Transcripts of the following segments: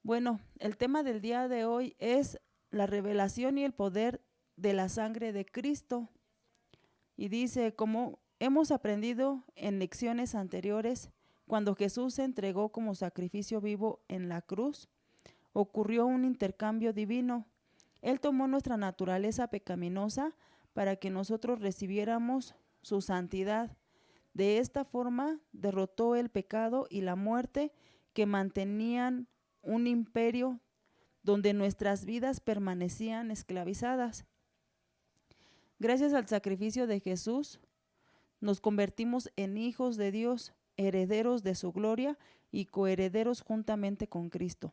Bueno, el tema del día de hoy es la revelación y el poder de la sangre de Cristo. Y dice, como hemos aprendido en lecciones anteriores, cuando Jesús se entregó como sacrificio vivo en la cruz, ocurrió un intercambio divino. Él tomó nuestra naturaleza pecaminosa para que nosotros recibiéramos su santidad. De esta forma derrotó el pecado y la muerte que mantenían un imperio donde nuestras vidas permanecían esclavizadas. Gracias al sacrificio de Jesús, nos convertimos en hijos de Dios, herederos de su gloria y coherederos juntamente con Cristo.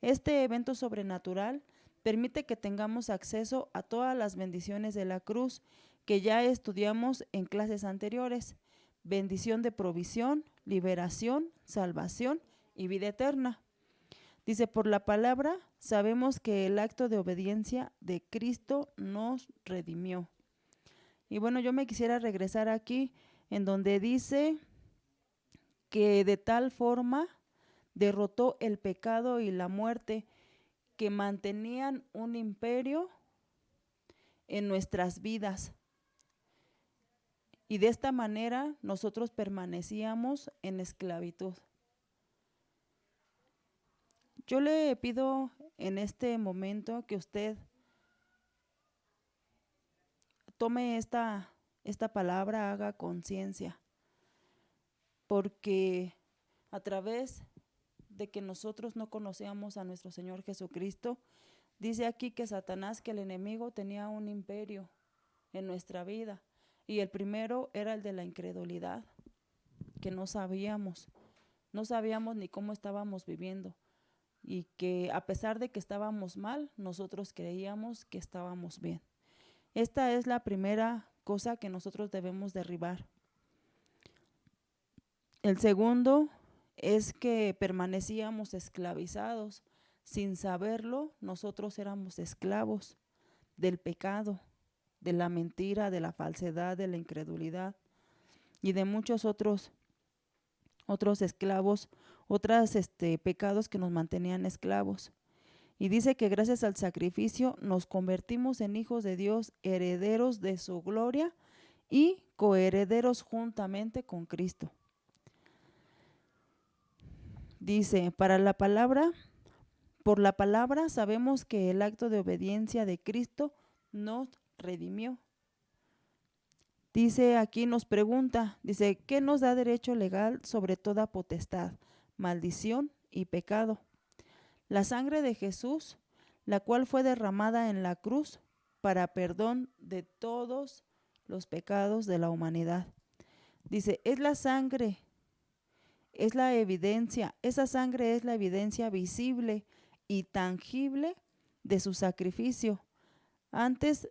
Este evento sobrenatural permite que tengamos acceso a todas las bendiciones de la cruz que ya estudiamos en clases anteriores: bendición de provisión, liberación, salvación y vida eterna. Dice, por la palabra sabemos que el acto de obediencia de Cristo nos redimió. Y bueno, yo me quisiera regresar aquí en donde dice que de tal forma derrotó el pecado y la muerte que mantenían un imperio en nuestras vidas. Y de esta manera nosotros permanecíamos en esclavitud. Yo le pido en este momento que usted tome esta palabra, haga conciencia, porque a través de que nosotros no conocíamos a nuestro Señor Jesucristo, dice aquí que Satanás, que el enemigo tenía un imperio en nuestra vida, y el primero era el de la incredulidad, que no sabíamos ni cómo estábamos viviendo, y que a pesar de que estábamos mal, nosotros creíamos que estábamos bien. Esta es la primera cosa que nosotros debemos derribar. El segundo es que permanecíamos esclavizados. Sin saberlo, nosotros éramos esclavos del pecado, de la mentira, de la falsedad, de la incredulidad y de muchos otros esclavos, otros pecados que nos mantenían esclavos. Y dice que gracias al sacrificio nos convertimos en hijos de Dios, herederos de su gloria y coherederos juntamente con Cristo. Dice, por la palabra sabemos que el acto de obediencia de Cristo nos redimió. Dice aquí, nos pregunta, dice, ¿qué nos da derecho legal sobre toda potestad, maldición y pecado? La sangre de Jesús, la cual fue derramada en la cruz para perdón de todos los pecados de la humanidad. Dice, es la sangre, es la evidencia, esa sangre es la evidencia visible y tangible de su sacrificio antes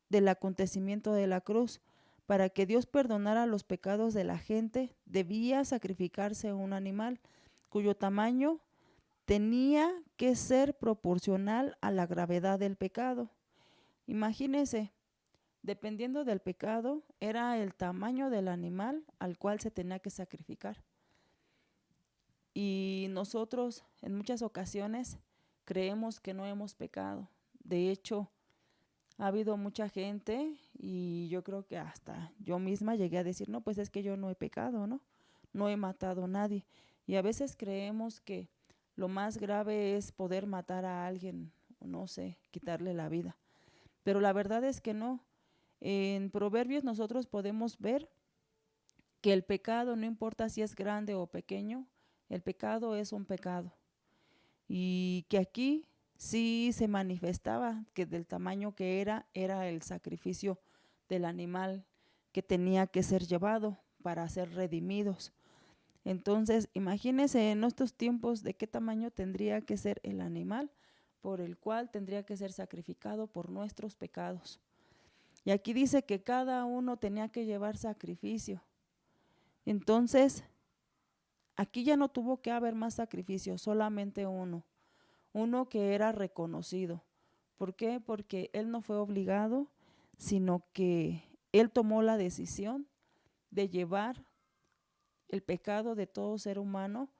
del acontecimiento de la cruz. Para que Dios perdonara los pecados de la gente, debía sacrificarse un animal cuyo tamaño tenía que ser proporcional a la gravedad del pecado. Imagínense, dependiendo del pecado, era el tamaño del animal al cual se tenía que sacrificar. Y nosotros en muchas ocasiones creemos que no hemos pecado. De hecho, ha habido mucha gente, y yo creo que hasta yo misma llegué a decir, no, pues es que yo no he pecado, ¿no? No he matado a nadie. Y a veces creemos que lo más grave es poder matar a alguien, no sé, quitarle la vida. Pero la verdad es que no. En Proverbios nosotros podemos ver que el pecado, no importa si es grande o pequeño, el pecado es un pecado. Y que aquí sí se manifestaba que del tamaño que era el sacrificio del animal que tenía que ser llevado para ser redimidos. Entonces, imagínense en estos tiempos de qué tamaño tendría que ser el animal por el cual tendría que ser sacrificado por nuestros pecados. Y aquí dice que cada uno tenía que llevar sacrificio. Entonces, aquí ya no tuvo que haber más sacrificios, solamente uno que era reconocido. ¿Por qué? Porque él no fue obligado, sino que él tomó la decisión de llevar el pecado de todo ser humano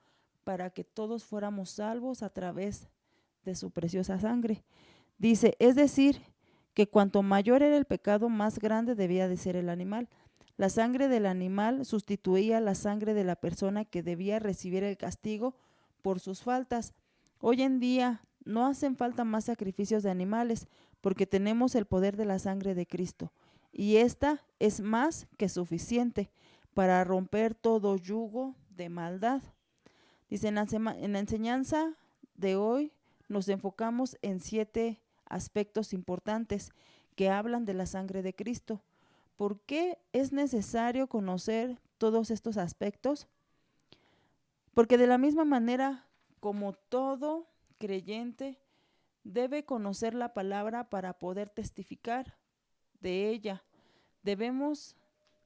para que todos fuéramos salvos a través de su preciosa sangre. Dice, es decir, que cuanto mayor era el pecado, más grande debía de ser el animal. La sangre del animal sustituía la sangre de la persona que debía recibir el castigo por sus faltas. Hoy en día no hacen falta más sacrificios de animales porque tenemos el poder de la sangre de Cristo y esta es más que suficiente para romper todo yugo de maldad. Dice, en la enseñanza de hoy nos enfocamos en 7 aspectos importantes que hablan de la sangre de Cristo. ¿Por qué es necesario conocer todos estos aspectos? Porque de la misma manera como todo creyente debe conocer la palabra para poder testificar de ella, debemos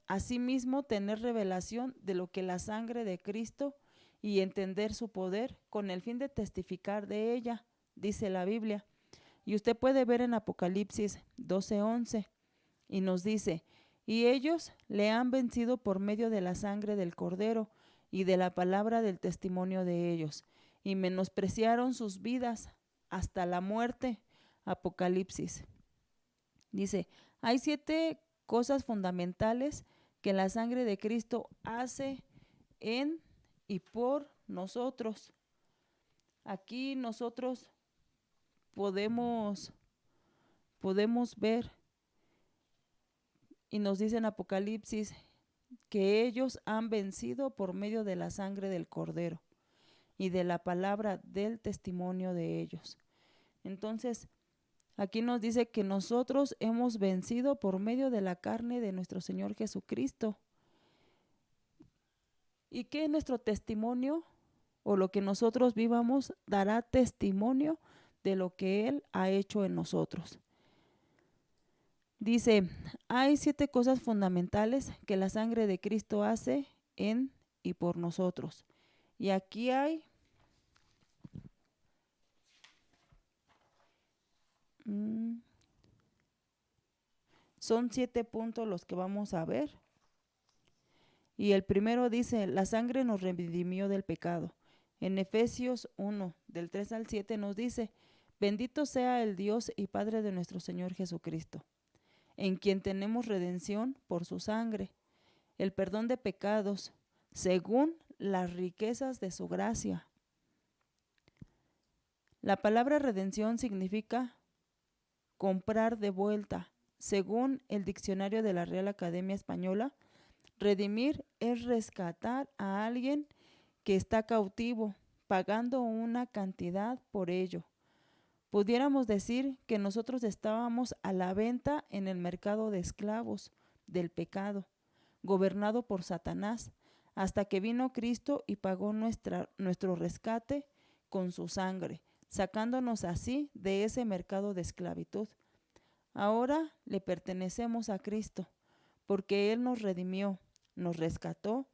asimismo tener revelación de lo que la sangre de Cristo y entender su poder con el fin de testificar de ella, dice la Biblia. Y usted puede ver en Apocalipsis 12:11 y nos dice, y ellos le han vencido por medio de la sangre del Cordero y de la palabra del testimonio de ellos, y menospreciaron sus vidas hasta la muerte. Apocalipsis. Dice, hay 7 cosas fundamentales que la sangre de Cristo hace en y por nosotros. Aquí nosotros podemos ver y nos dice en Apocalipsis que ellos han vencido por medio de la sangre del Cordero y de la palabra del testimonio de ellos. Entonces, aquí nos dice que nosotros hemos vencido por medio de la carne de nuestro Señor Jesucristo. Y que nuestro testimonio o lo que nosotros vivamos dará testimonio de lo que Él ha hecho en nosotros. Dice, hay 7 cosas fundamentales que la sangre de Cristo hace en y por nosotros. Y aquí hay son 7 puntos los que vamos a ver. Y el primero dice, la sangre nos redimió del pecado. En Efesios 1, del 3 al 7 nos dice, bendito sea el Dios y Padre de nuestro Señor Jesucristo, en quien tenemos redención por su sangre, el perdón de pecados, según las riquezas de su gracia. La palabra redención significa comprar de vuelta. Según el diccionario de la Real Academia Española, redimir es rescatar a alguien que está cautivo, pagando una cantidad por ello. Pudiéramos decir que nosotros estábamos a la venta en el mercado de esclavos del pecado, gobernado por Satanás, hasta que vino Cristo y pagó nuestro rescate con su sangre, sacándonos así de ese mercado de esclavitud. Ahora le pertenecemos a Cristo, porque Él nos redimió, nos rescató,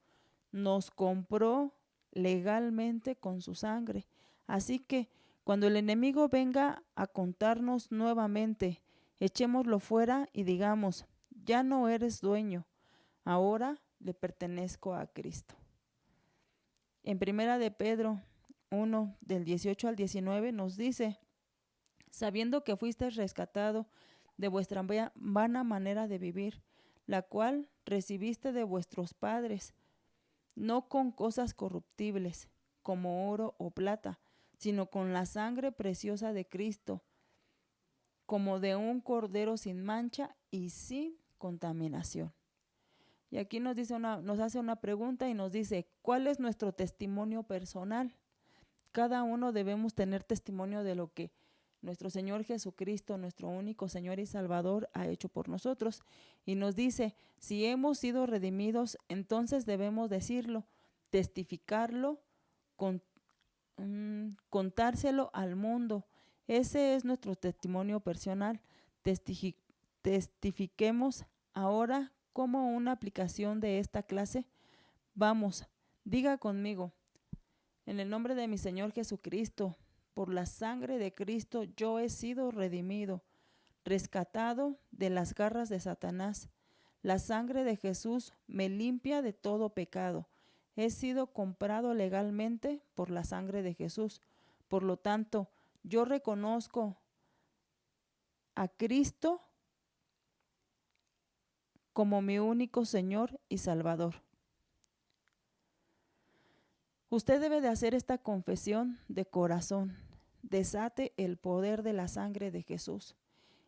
nos compró legalmente con su sangre. Así que cuando el enemigo venga a contarnos nuevamente, echémoslo fuera y digamos, ya no eres dueño, ahora le pertenezco a Cristo. En primera de Pedro 1, del 18 al 19 nos dice, sabiendo que fuisteis rescatado de vuestra vana manera de vivir, la cual recibiste de vuestros padres, no con cosas corruptibles, como oro o plata, sino con la sangre preciosa de Cristo, como de un cordero sin mancha y sin contaminación. Y aquí nos hace una pregunta y nos dice, ¿cuál es nuestro testimonio personal? Cada uno debemos tener testimonio de lo que nuestro Señor Jesucristo, nuestro único Señor y Salvador, ha hecho por nosotros. Y nos dice, si hemos sido redimidos, entonces debemos decirlo, testificarlo, contárselo al mundo. Ese es nuestro testimonio personal. Testifiquemos ahora como una aplicación de esta clase. Vamos, diga conmigo, en el nombre de mi Señor Jesucristo, por la sangre de Cristo yo he sido redimido, rescatado de las garras de Satanás. La sangre de Jesús me limpia de todo pecado. he sido comprado legalmente por la sangre de Jesús. Por lo tanto, yo reconozco a Cristo como mi único Señor y Salvador. Usted debe de hacer esta confesión de corazón. Desate el poder de la sangre de Jesús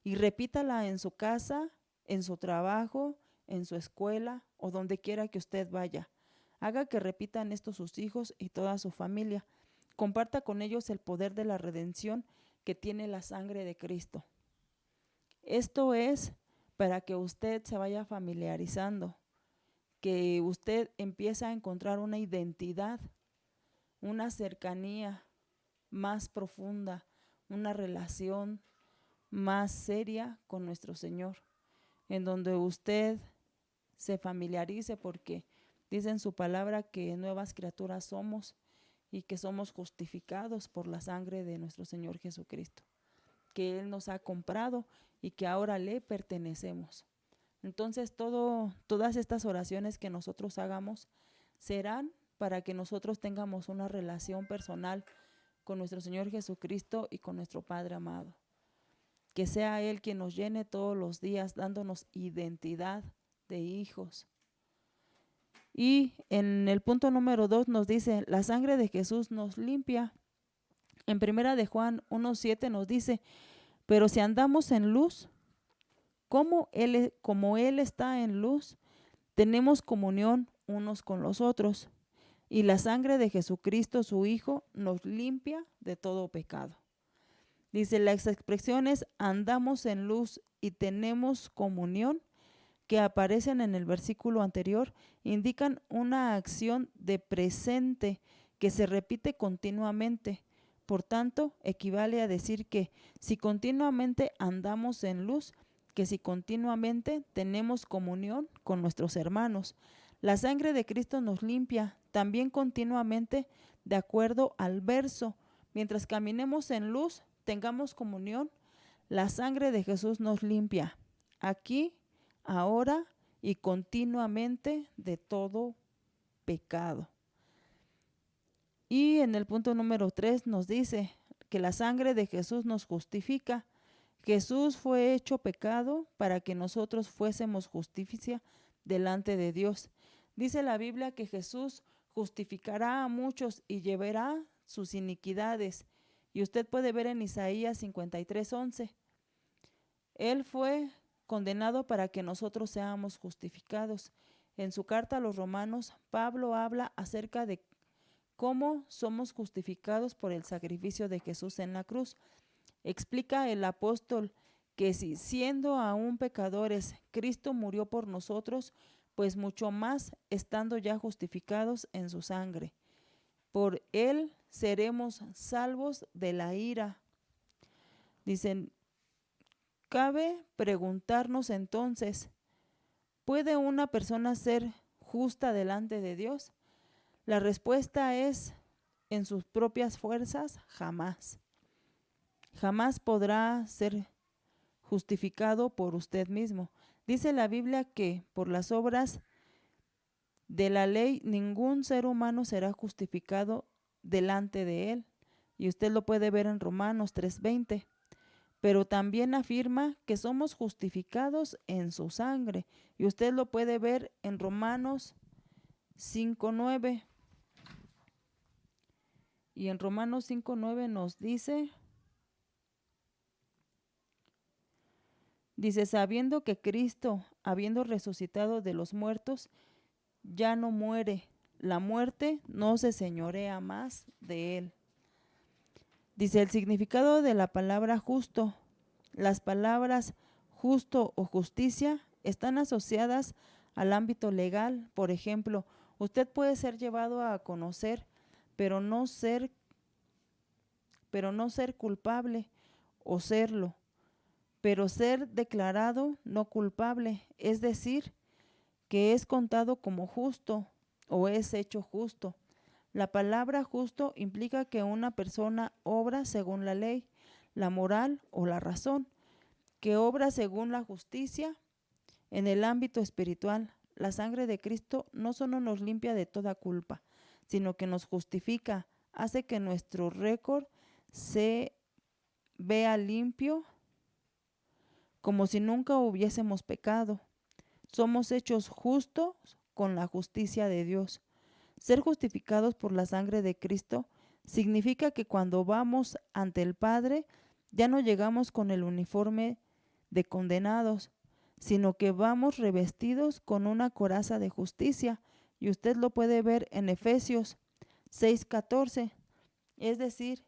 y repítala en su casa, en su trabajo, en su escuela o donde quiera que usted vaya. Haga que repitan esto sus hijos y toda su familia. Comparta con ellos el poder de la redención que tiene la sangre de Cristo. Esto es para que usted se vaya familiarizando, que usted empiece a encontrar una identidad, una cercanía más profunda, una relación más seria con nuestro Señor, en donde usted se familiarice, porque dice en su palabra que nuevas criaturas somos y que somos justificados por la sangre de nuestro Señor Jesucristo, que Él nos ha comprado y que ahora le pertenecemos. Entonces todas estas oraciones que nosotros hagamos serán para que nosotros tengamos una relación personal con nuestro Señor Jesucristo y con nuestro Padre amado. Que sea Él quien nos llene todos los días, dándonos identidad de hijos. Y en el punto número 2 nos dice, la sangre de Jesús nos limpia. En primera de Juan 1:7 nos dice, pero si andamos en luz, como Él está en luz, tenemos comunión unos con los otros. Y la sangre de Jesucristo, su Hijo, nos limpia de todo pecado. Dice, las expresiones andamos en luz y tenemos comunión, que aparecen en el versículo anterior, indican una acción de presente que se repite continuamente. Por tanto, equivale a decir que si continuamente andamos en luz, que si continuamente tenemos comunión con nuestros hermanos. La sangre de Cristo nos limpia también continuamente, de acuerdo al verso. Mientras caminemos en luz, tengamos comunión, la sangre de Jesús nos limpia aquí, ahora y continuamente de todo pecado. Y en el punto número 3 nos dice que la sangre de Jesús nos justifica. Jesús fue hecho pecado para que nosotros fuésemos justicia delante de Dios. Dice la Biblia que Jesús justificará a muchos y llevará sus iniquidades. Y usted puede ver en Isaías 53:11. Él fue condenado para que nosotros seamos justificados. En su carta a los Romanos, Pablo habla acerca de cómo somos justificados por el sacrificio de Jesús en la cruz. Explica el apóstol que si siendo aún pecadores, Cristo murió por nosotros, pues mucho más estando ya justificados en su sangre. Por Él seremos salvos de la ira. Dicen, cabe preguntarnos entonces, ¿puede una persona ser justa delante de Dios? La respuesta es, en sus propias fuerzas, jamás. Jamás podrá ser justificado por usted mismo. Dice la Biblia que por las obras de la ley ningún ser humano será justificado delante de él. Y usted lo puede ver en Romanos 3:20. Pero también afirma que somos justificados en su sangre. Y usted lo puede ver en Romanos 5:9. Y en Romanos 5:9 nos dice, sabiendo que Cristo, habiendo resucitado de los muertos, ya no muere, la muerte no se señorea más de él. Dice el significado de la palabra justo. Las palabras justo o justicia están asociadas al ámbito legal. Por ejemplo, usted puede ser llevado a conocer, pero no ser culpable o serlo, pero ser declarado no culpable, es decir, que es contado como justo o es hecho justo. La palabra justo implica que una persona obra según la ley, la moral o la razón, que obra según la justicia en el ámbito espiritual. la sangre de Cristo no solo nos limpia de toda culpa, sino que nos justifica, hace que nuestro récord se vea limpio, como si nunca hubiésemos pecado. Somos hechos justos con la justicia de Dios. Ser justificados por la sangre de Cristo significa que cuando vamos ante el Padre, ya no llegamos con el uniforme de condenados, sino que vamos revestidos con una coraza de justicia. Y usted lo puede ver en Efesios 6:14. Es decir,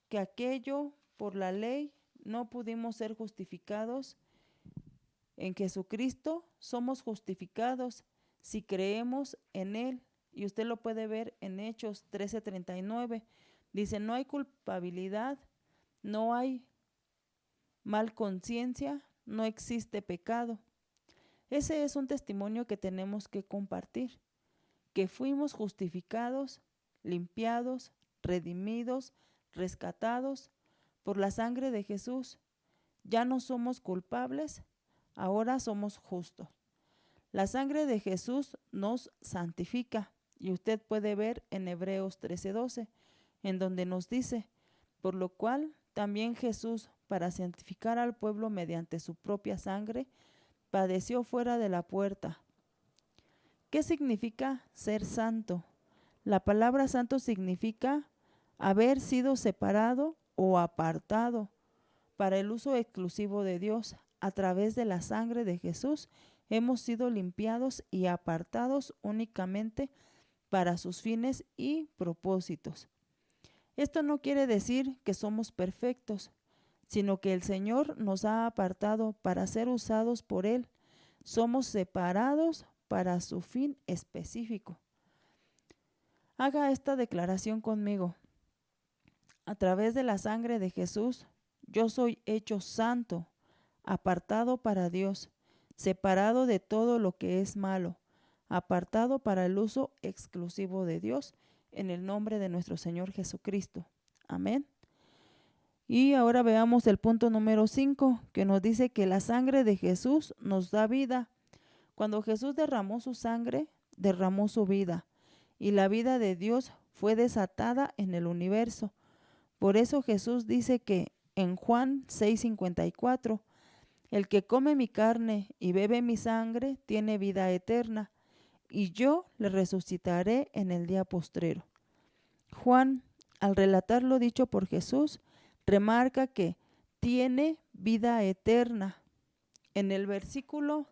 que aquello por la ley no pudimos ser justificados. En Jesucristo somos justificados si creemos en Él. Y usted lo puede ver en Hechos 13:39. Dice, no hay culpabilidad, no hay mal conciencia, no existe pecado. Ese es un testimonio que tenemos que compartir, que fuimos justificados, limpiados, redimidos, rescatados por la sangre de Jesús. Ya no somos culpables, ahora somos justos. La sangre de Jesús nos santifica, y usted puede ver en Hebreos 13:12, en donde nos dice, por lo cual también Jesús, para santificar al pueblo mediante su propia sangre, padeció fuera de la puerta. ¿Qué significa ser santo? La palabra santo significa haber sido separado o apartado para el uso exclusivo de Dios. A través de la sangre de Jesús hemos sido limpiados y apartados únicamente para sus fines y propósitos. Esto no quiere decir que somos perfectos, sino que el Señor nos ha apartado para ser usados por Él. Somos separados para su fin específico. Haga esta declaración conmigo. A través de la sangre de Jesús, yo soy hecho santo, apartado para Dios, separado de todo lo que es malo, apartado para el uso exclusivo de Dios, en el nombre de nuestro Señor Jesucristo. Amén. Y ahora veamos el punto número 5, que nos dice que la sangre de Jesús nos da vida. Cuando Jesús derramó su sangre, derramó su vida, y la vida de Dios fue desatada en el universo. Por eso Jesús dice que en Juan 6:54, el que come mi carne y bebe mi sangre tiene vida eterna, y yo le resucitaré en el día postrero. Juan, al relatar lo dicho por Jesús, remarca que tiene vida eterna. En el versículo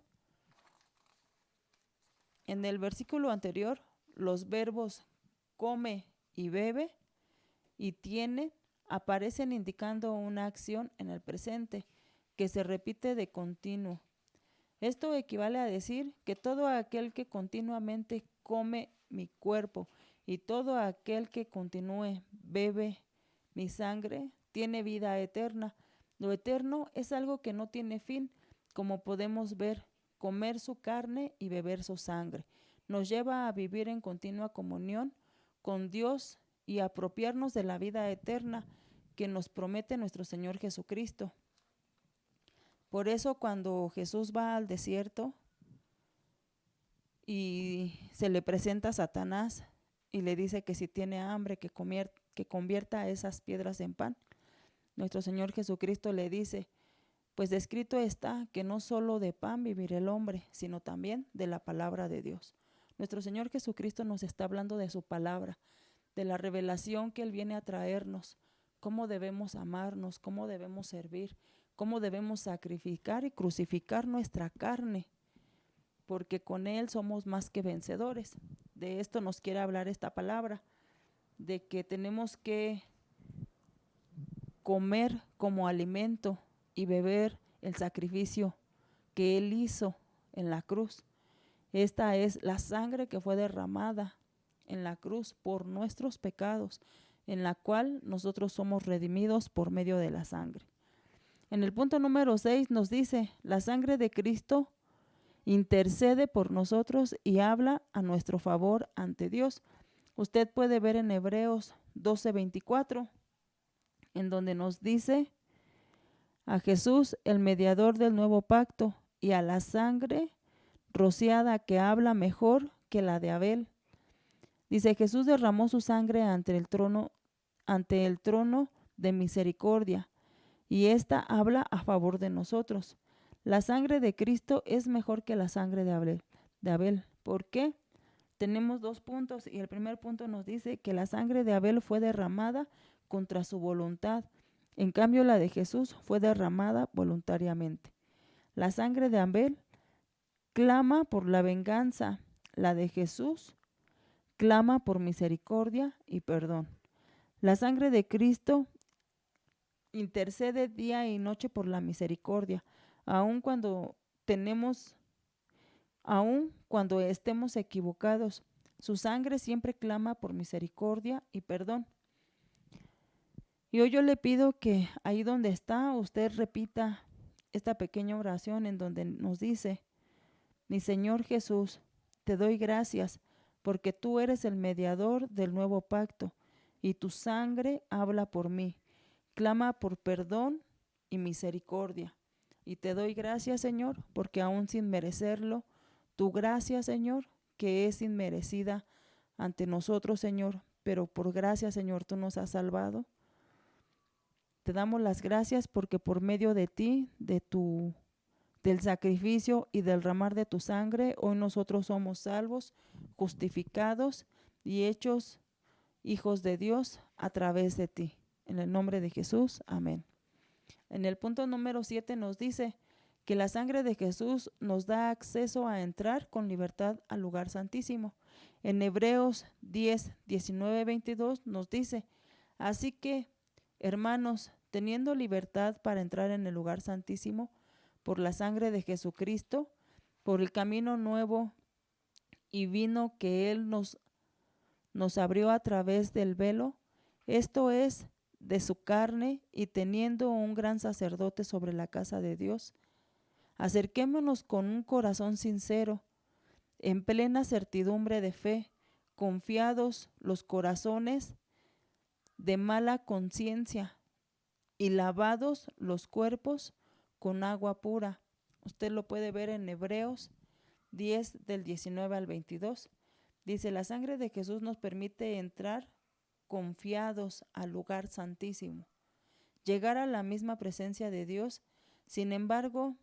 anterior, los verbos come y bebe y tiene aparecen indicando una acción en el presente que se repite de continuo. Esto equivale a decir que todo aquel que continuamente come mi cuerpo y todo aquel que continúe bebe mi sangre tiene vida eterna. Lo eterno es algo que no tiene fin, como podemos ver. Comer su carne y beber su sangre nos lleva a vivir en continua comunión con Dios y apropiarnos de la vida eterna que nos promete nuestro Señor Jesucristo. Por eso cuando Jesús va al desierto y se le presenta a Satanás y le dice que si tiene hambre que convierta esas piedras en pan, nuestro Señor Jesucristo le dice, pues escrito está que no solo de pan vivirá el hombre, sino también de la palabra de Dios. Nuestro Señor Jesucristo nos está hablando de su palabra, de la revelación que Él viene a traernos, cómo debemos amarnos, cómo debemos servir, cómo debemos sacrificar y crucificar nuestra carne, porque con Él somos más que vencedores. De esto nos quiere hablar esta palabra, de que tenemos que comer como alimento y beber el sacrificio que Él hizo en la cruz. Esta es la sangre que fue derramada en la cruz por nuestros pecados, en la cual nosotros somos redimidos por medio de la sangre. En el punto número 6 nos dice, la sangre de Cristo intercede por nosotros y habla a nuestro favor ante Dios. Usted puede ver en Hebreos 12:24, en donde nos dice, a Jesús, el mediador del nuevo pacto, y a la sangre rociada que habla mejor que la de Abel. Dice, Jesús derramó su sangre ante el trono de misericordia, y esta habla a favor de nosotros. La sangre de Cristo es mejor que la sangre de Abel. ¿Por qué? Tenemos 2 puntos, y el primer punto nos dice que la sangre de Abel fue derramada contra su voluntad. En cambio, la de Jesús fue derramada voluntariamente. La sangre de Abel clama por la venganza. La de Jesús clama por misericordia y perdón. La sangre de Cristo intercede día y noche por la misericordia, aun cuando estemos equivocados. Su sangre siempre clama por misericordia y perdón. Y hoy yo le pido que ahí donde está, usted repita esta pequeña oración en donde nos dice: mi Señor Jesús, te doy gracias porque tú eres el mediador del nuevo pacto y tu sangre habla por mí. Clama por perdón y misericordia. Y te doy gracias, Señor, porque aún sin merecerlo, tu gracia, Señor, que es inmerecida ante nosotros, Señor, pero por gracia, Señor, tú nos has salvado. Te damos las gracias porque por medio de ti, del sacrificio y del derramar de tu sangre, hoy nosotros somos salvos, justificados y hechos hijos de Dios a través de ti. En el nombre de Jesús, amén. En el punto número 7 nos dice que la sangre de Jesús nos da acceso a entrar con libertad al lugar santísimo. En Hebreos 10, 19, 22 nos dice: así que, hermanos, teniendo libertad para entrar en el lugar santísimo por la sangre de Jesucristo, por el camino nuevo y vino que Él nos abrió a través del velo, esto es, de su carne, y teniendo un gran sacerdote sobre la casa de Dios, acerquémonos con un corazón sincero, en plena certidumbre de fe, confiados los corazones de mala conciencia y lavados los cuerpos con agua pura. Usted lo puede ver en Hebreos 10 del 19 al 22. Dice, la sangre de Jesús nos permite entrar confiados al lugar santísimo, llegar a la misma presencia de Dios. Sin embargo,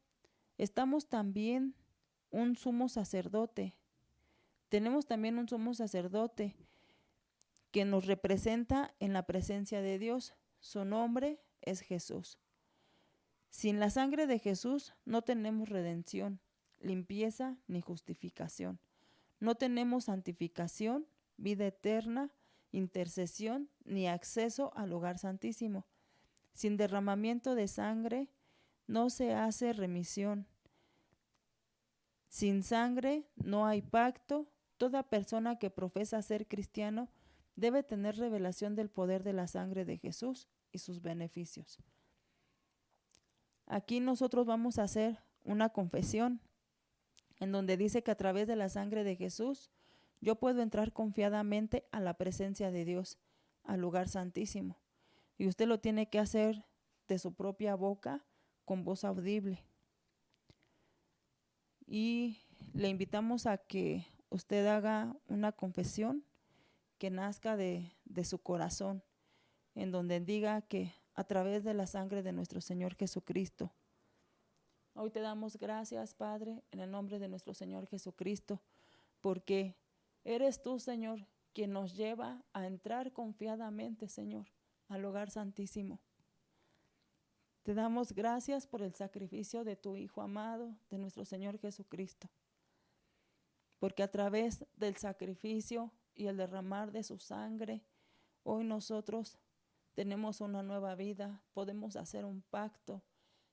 tenemos también un sumo sacerdote que nos representa en la presencia de Dios. Su nombre es Jesús. Sin la sangre de Jesús no tenemos redención, limpieza ni justificación. No tenemos santificación, vida eterna, intercesión ni acceso al lugar santísimo. Sin derramamiento de sangre no se hace remisión. Sin sangre no hay pacto. Toda persona que profesa ser cristiano debe tener revelación del poder de la sangre de Jesús y sus beneficios. Aquí nosotros vamos a hacer una confesión en donde dice que a través de la sangre de Jesús yo puedo entrar confiadamente a la presencia de Dios, al lugar santísimo. Y usted lo tiene que hacer de su propia boca, con voz audible. Y le invitamos a que usted haga una confesión que nazca de su corazón, en donde diga que a través de la sangre de nuestro Señor Jesucristo. Hoy te damos gracias, Padre, en el nombre de nuestro Señor Jesucristo, porque eres tú, Señor, quien nos lleva a entrar confiadamente, Señor, al lugar santísimo. Te damos gracias por el sacrificio de tu Hijo amado, de nuestro Señor Jesucristo, porque a través del sacrificio y el derramar de su sangre, hoy nosotros tenemos una nueva vida, podemos hacer un pacto,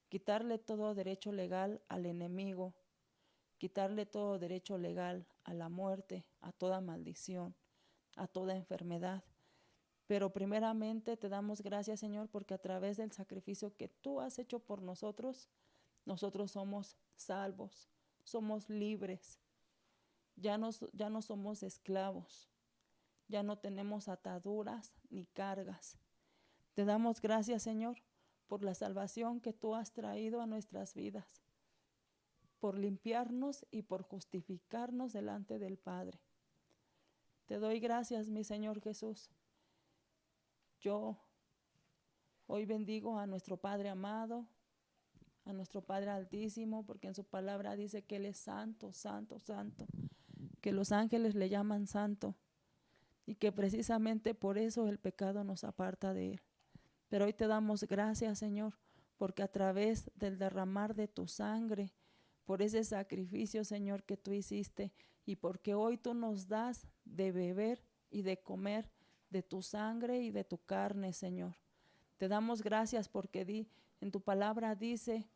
quitarle todo derecho legal al enemigo, quitarle todo derecho legal a la muerte, a toda maldición, a toda enfermedad. Pero primeramente te damos gracias, Señor, porque a través del sacrificio que tú has hecho por nosotros, nosotros somos salvos, somos libres, ya no somos esclavos, ya no tenemos ataduras ni cargas. Te damos gracias, Señor, por la salvación que tú has traído a nuestras vidas. por limpiarnos y por justificarnos delante del Padre. Te doy gracias, mi Señor Jesús. Yo hoy bendigo a nuestro Padre amado, a nuestro Padre altísimo, porque en su palabra dice que Él es santo, santo, santo, que los ángeles le llaman santo y que precisamente por eso el pecado nos aparta de Él. Pero hoy te damos gracias, Señor, porque a través del derramar de tu sangre, por ese sacrificio, Señor, que tú hiciste, y porque hoy tú nos das de beber y de comer de tu sangre y de tu carne, Señor. Te damos gracias porque en tu palabra dice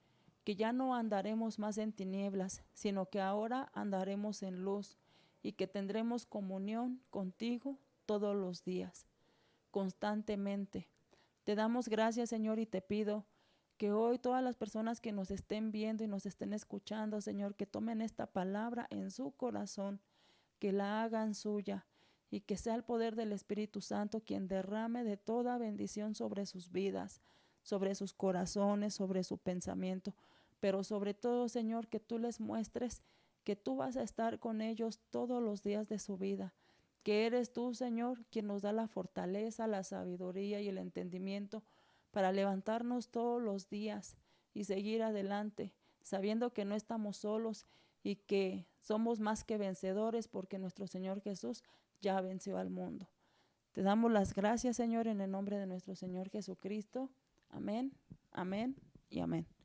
que ya no andaremos más en tinieblas, sino que ahora andaremos en luz y que tendremos comunión contigo todos los días, constantemente. Te damos gracias, Señor, y te pido que hoy todas las personas que nos estén viendo y nos estén escuchando, Señor, que tomen esta palabra en su corazón, que la hagan suya y que sea el poder del Espíritu Santo quien derrame de toda bendición sobre sus vidas, sobre sus corazones, sobre su pensamiento, pero sobre todo, Señor, que tú les muestres que tú vas a estar con ellos todos los días de su vida, que eres tú, Señor, quien nos da la fortaleza, la sabiduría y el entendimiento para levantarnos todos los días y seguir adelante, sabiendo que no estamos solos y que somos más que vencedores porque nuestro Señor Jesús ya venció al mundo. Te damos las gracias, Señor, en el nombre de nuestro Señor Jesucristo. Amén, amén y amén.